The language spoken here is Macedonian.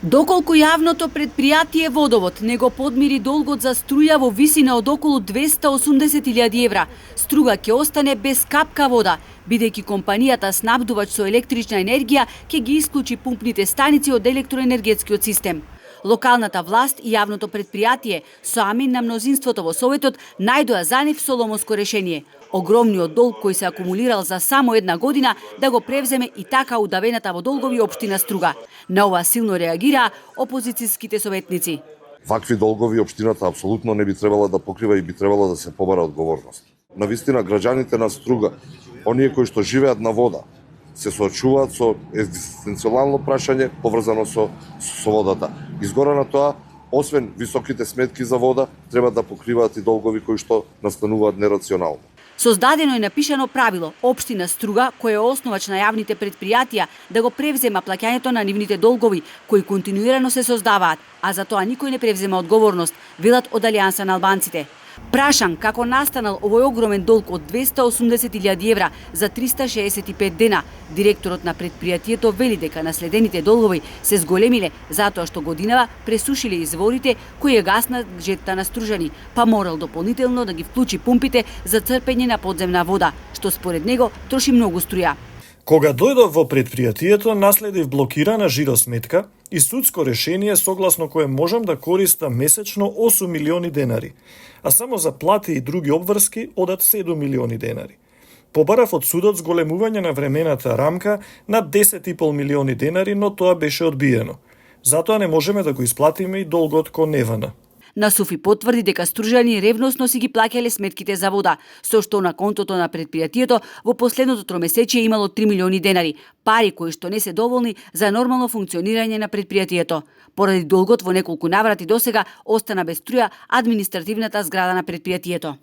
Доколку јавното предпријатие Водовод не го подмири долгот за струја во висина од околу 280.000 евра, Струга ќе остане без капка вода, бидејќи компанијата снабдувач со електрична енергија ќе ги исклучи пумпните станици од електроенергетскиот систем. Локалната власт и јавното предпријатие со амин на мнозинството во Советот најдоа за нив соломонско решение. Огромниот долг кој се акумулирал за само една година да го превземе и така удавената во долгови општина Струга. На ова силно реагираа опозицијските советници. Вакви долгови општината апсолутно не би требала да покрива и би требало да се побара одговорност. Навистина граѓаните на Струга, оние кои што живеат на вода, се соочуваат со екзистенцијално прашање поврзано со водата. Изгора на тоа, освен високите сметки за вода, треба да покриваат и долгови кои што настануваат нерационално. Создадено и напишано правило општина Струга, која е основач на јавните предпријатија, да го превзема плаќањето на нивните долгови, кои континуирано се создаваат, а за тоа никој не превзема одговорност, велат од Алијанса на албанците. Прашан како настанал овој огромен долг од 280.000 евра за 365 дена, директорот на предпријатието вели дека наследените долгови се зголемиле затоа што годинава пресушиле изворите кои ја гаснат жетта на Стружани, па морал дополнително да ги вклучи пумпите за црпење на подземна вода, што според него троши многу струја. Кога дојдов во предпријатието, наследив блокирана жиросметка и судско решение согласно кое можам да користам месечно 8 милиони денари, а само за плати и други обврски одат 7 милиони денари. Побарав од судот зголемување на времената рамка на 10,5 милиони денари, но тоа беше одбиено. Затоа не можеме да го исплатиме и долгот кон Невана. Насуфи потврди дека Стружани ревносно си ги плаќале сметките за вода, со што на контото на предпријатието во последното тромесечие имало 3 милиони денари, пари кои што не се доволни за нормално функционирање на предпријатието. Поради долгот во неколку наврати досега остана без струја административната зграда на предпријатието.